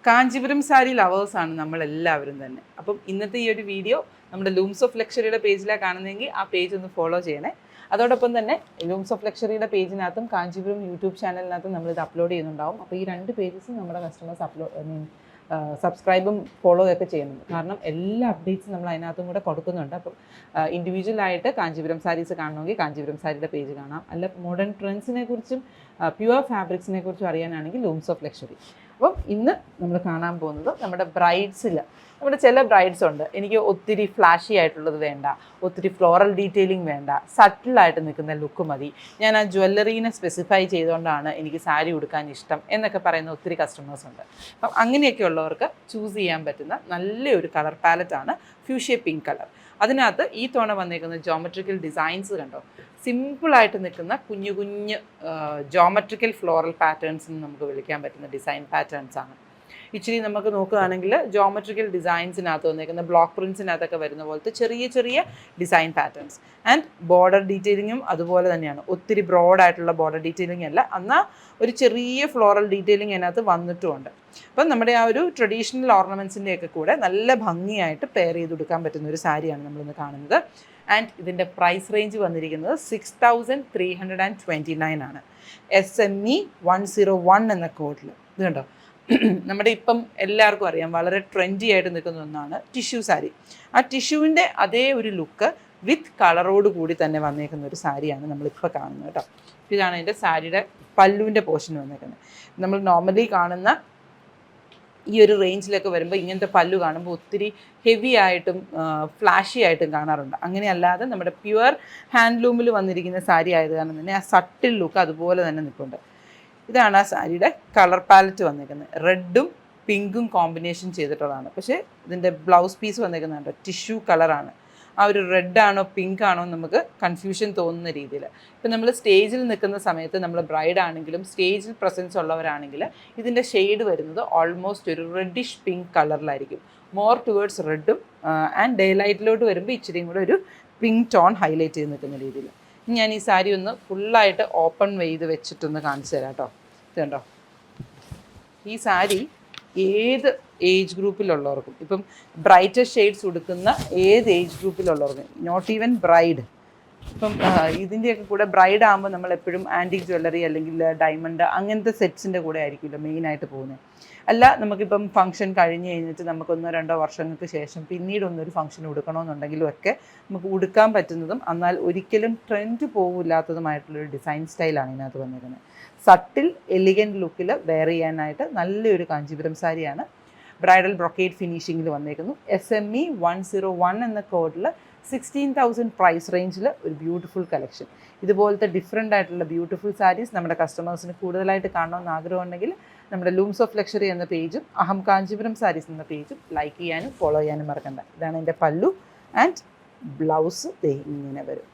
കാഞ്ചീപുരം സാരി ലവേഴ്സാണ് നമ്മളെല്ലാവരും തന്നെ. അപ്പം ഇന്നത്തെ ഈ ഒരു വീഡിയോ നമ്മുടെ ലൂംസ് ഓഫ് ലക്ഷറിയുടെ പേജിലാണ് കാണുന്നതെങ്കിൽ ആ പേജ് ഒന്ന് ഫോളോ ചെയ്യണേ. അതോടൊപ്പം തന്നെ ലൂംസ് ഓഫ് ലക്ഷറിയുടെ പേജിനകത്തും കാഞ്ചീപുരം യൂട്യൂബ് ചാനലിനകത്തും നമ്മളിത് അപ്ലോഡ് ചെയ്യുന്നുണ്ടാവും. അപ്പോൾ ഈ രണ്ട് പേജസും നമ്മുടെ കസ്റ്റമേഴ്സ് സബ്സ്ക്രൈബും ഫോളോ ഒക്കെ ചെയ്യുന്നുണ്ട്. കാരണം എല്ലാ അപ്ഡേറ്റ്സും നമ്മൾ അതിനകത്തും കൂടെ കൊടുക്കുന്നുണ്ട്. അപ്പം ഇൻഡിവിജ്വലായിട്ട് കാഞ്ചീപുരം സാരീസ് കാണണമെങ്കിൽ കാഞ്ചീപുരം സാരിയുടെ പേജ് കാണാം. അല്ല മോഡേൺ ട്രെൻഡ്സിനെ കുറിച്ചും പ്യുവർ ഫാബ്രിക്സിനെ കുറിച്ചും അറിയാനാണെങ്കിൽ ലൂംസ് ഓഫ് ലക്ഷറി. അപ്പം ഇന്ന് നമ്മൾ കാണാൻ പോകുന്നത് നമ്മുടെ ബ്രൈഡ്സിൽ നമ്മുടെ ചില ബ്രൈഡ്സ് ഉണ്ട്, എനിക്ക് ഒത്തിരി ഫ്ലാഷി ആയിട്ടുള്ളത് വേണ്ട, ഒത്തിരി ഫ്ലോറൽ ഡീറ്റെയിലിംഗ് വേണ്ട, സട്ടിലായിട്ട് നിൽക്കുന്ന ലുക്ക് മതി, ഞാൻ ആ ജ്വല്ലറീനെ സ്പെസിഫൈ ചെയ്തുകൊണ്ടാണ് എനിക്ക് സാരി ഉടുക്കാൻ ഇഷ്ടം എന്നൊക്കെ പറയുന്ന ഒത്തിരി കസ്റ്റമേഴ്സ് ഉണ്ട്. അപ്പം അങ്ങനെയൊക്കെ ഉള്ളവർക്ക് ചൂസ് ചെയ്യാൻ പറ്റുന്ന നല്ലൊരു കളർ പാലറ്റാണ് ഫ്യൂഷ്യ പിങ്ക് കളർ. അതിനകത്ത് ഈ തവണ വന്നേക്കുന്ന ജോമെട്രിക്കൽ ഡിസൈൻസ് കണ്ടോ, സിമ്പിളായിട്ട് നിൽക്കുന്ന കുഞ്ഞു കുഞ്ഞ് ജോമെട്രിക്കൽ ഫ്ലോറൽ പാറ്റേൺസ് എന്ന് നമുക്ക് വിളിക്കാൻ പറ്റുന്ന ഡിസൈൻ പാറ്റേൺസ് ആണ്. ഇച്ചിരി നമുക്ക് നോക്കുകയാണെങ്കിൽ ജോമെട്രിക്കൽ ഡിസൈൻസിനകത്ത് വന്നേക്കുന്ന ബ്ലോക്ക് പ്രിൻസിനകത്തൊക്കെ വരുന്ന പോലത്തെ ചെറിയ ചെറിയ ഡിസൈൻ പാറ്റേൺസ് ആൻഡ് ബോർഡർ ഡീറ്റെയിലിങ്ങും അതുപോലെ തന്നെയാണ്. ഒത്തിരി ബ്രോഡായിട്ടുള്ള ബോർഡർ ഡീറ്റെയിലിംഗ് അല്ല, എന്നാൽ ഒരു ചെറിയ ഫ്ലോറൽ ഡീറ്റെയിലിംഗ് അതിനകത്ത് വന്നിട്ടുമുണ്ട്. അപ്പം നമ്മുടെ ആ ഒരു ട്രഡീഷണൽ ഓർണമെൻറ്റ്സിൻ്റെയൊക്കെ കൂടെ നല്ല ഭംഗിയായിട്ട് പെയർ ചെയ്ത് കൊടുക്കാൻ പറ്റുന്ന ഒരു സാരിയാണ് നമ്മളിന്ന് കാണുന്നത്. ആൻഡ് ഇതിൻ്റെ പ്രൈസ് റേഞ്ച് വന്നിരിക്കുന്നത് 6329 ആണ്. SME 101 എന്ന കോഡിൽ. ഇത് കണ്ടോ, നമ്മുടെ ഇപ്പം എല്ലാവർക്കും അറിയാം വളരെ ട്രെൻഡി ആയിട്ട് നിൽക്കുന്ന ഒന്നാണ് ടിഷ്യൂ സാരി. ആ ടിഷ്യൂവിൻ്റെ അതേ ഒരു ലുക്ക് വിത്ത് കളറോട് കൂടി തന്നെ വന്നേക്കുന്ന ഒരു സാരിയാണ് നമ്മളിപ്പോൾ കാണുന്നത് കേട്ടോ. ഇതാണ് അതിൻ്റെ സാരിയുടെ പല്ലുവിൻ്റെ പോർഷൻ വന്നേക്കുന്നത്. നമ്മൾ നോർമലി കാണുന്ന ഈ ഒരു റേഞ്ചിലൊക്കെ വരുമ്പോൾ ഇങ്ങനത്തെ പല്ലു കാണുമ്പോൾ ഒത്തിരി ഹെവി ആയിട്ടും ഫ്ലാഷി ആയിട്ടും കാണാറുണ്ട്. അങ്ങനെയല്ലാതെ നമ്മുടെ പ്യുവർ ഹാൻഡ്ലൂമിൽ വന്നിരിക്കുന്ന സാരി ആയത് കാരണം തന്നെ ആ സട്ടിൽ ലുക്ക് അതുപോലെ തന്നെ നിൽക്കുന്നുണ്ട്. ഇതാണ് ആ സാരിയുടെ കളർ പാലറ്റ് വന്നിരിക്കുന്നത്. റെഡും പിങ്കും കോമ്പിനേഷൻ ചെയ്തിട്ടുള്ളതാണ്. പക്ഷേ ഇതിൻ്റെ ബ്ലൗസ് പീസ് വന്നിരിക്കുന്നുണ്ട് ടിഷ്യൂ കളറാണ്. ആ ഒരു റെഡാണോ പിങ്ക് ആണോ നമുക്ക് കൺഫ്യൂഷൻ തോന്നുന്ന രീതിയിൽ. ഇപ്പം നമ്മൾ സ്റ്റേജിൽ നിൽക്കുന്ന സമയത്ത് നമ്മൾ ബ്രൈഡ് ആണെങ്കിലും സ്റ്റേജിൽ പ്രസൻസ് ഉള്ളവരാണെങ്കിൽ ഇതിൻ്റെ ഷെയ്ഡ് വരുന്നത് ഓൾമോസ്റ്റ് ഒരു റെഡിഷ് പിങ്ക് കളറിലായിരിക്കും. മോർ ടുവേർഡ്സ് റെഡും ആൻഡ് ഡേ ലൈറ്റിലോട്ട് വരുമ്പോൾ ഇച്ചിരിയും കൂടെ ഒരു പിങ്ക് ടോൺ ഹൈലൈറ്റ് ചെയ്ത് നിൽക്കുന്ന രീതിയിൽ. ഞാൻ ഈ സാരി ഒന്ന് ഫുള്ളായിട്ട് ഓപ്പൺ ചെയ്ത് വെച്ചിട്ടൊന്ന് കാണിച്ചു തരാം കേട്ടോ. ഇത് കണ്ടോ, ഈ സാരി ഏത് ഏജ് ഗ്രൂപ്പിലുള്ളവർക്കും, ഇപ്പം ബ്രൈറ്റർ ഷെയ്ഡ്സ് ഉടുക്കുന്ന ഏത് ഏജ് ഗ്രൂപ്പിലുള്ളവർക്കും, നോട്ട് ഈവൻ ബ്രൈഡ്, ഇപ്പം ഇതിൻ്റെയൊക്കെ കൂടെ ബ്രൈഡ് ആകുമ്പോൾ നമ്മൾ എപ്പോഴും ആൻറ്റിക് ജ്വല്ലറി അല്ലെങ്കിൽ ഡയമണ്ട് അങ്ങനത്തെ സെറ്റ്സിൻ്റെ കൂടെ ആയിരിക്കുമല്ലോ മെയിനായിട്ട് പോകുന്നത്. അല്ല, നമുക്കിപ്പം ഫംഗ്ഷൻ കഴിഞ്ഞ് കഴിഞ്ഞിട്ട് നമുക്ക് 1-2 വർഷങ്ങൾക്ക് ശേഷം പിന്നീടൊന്നൊരു ഫംഗ്ഷൻ ഉടുക്കണമെന്നുണ്ടെങ്കിലും ഒക്കെ നമുക്ക് ഉടുക്കാൻ പറ്റുന്നതും എന്നാൽ ഒരിക്കലും ട്രെൻഡ് പോകില്ലാത്തതുമായിട്ടുള്ളൊരു ഡിസൈൻ സ്റ്റൈലാണ് ഇതിനകത്ത് വന്നിരിക്കുന്നത്. സട്ടിൽ എലിഗൻറ്റ് ലുക്കിൽ വെയർ ചെയ്യാനായിട്ട് നല്ലൊരു കാഞ്ചീപുരം സാരിയാണ്. ബ്രൈഡൽ ബ്രൊക്കേഡ് ഫിനിഷിങ്ങിൽ വന്നേക്കുന്നു. SME 101 എന്ന കോഡിൽ 16,000 പ്രൈസ് റേഞ്ചിൽ ഒരു ബ്യൂട്ടിഫുൾ കളക്ഷൻ. ഇതുപോലത്തെ ഡിഫറെൻ്റ് ആയിട്ടുള്ള ബ്യൂട്ടിഫുൾ സാരീസ് നമ്മുടെ കസ്റ്റമേഴ്സിന് കൂടുതലായിട്ട് കാണണമെന്ന് ആഗ്രഹമുണ്ടെങ്കിൽ നമ്മുടെ ലൂംസ് ഓഫ് ലക്ഷറി എന്ന പേജും അഹം കാഞ്ചീപുരം സാരീസ് എന്ന പേജും ലൈക്ക് ചെയ്യാനും ഫോളോ ചെയ്യാനും മറക്കണ്ട. ഇതാണ് എൻ്റെ പല്ലു ആൻഡ് ബ്ലൗസ് ഇങ്ങനെ വരും.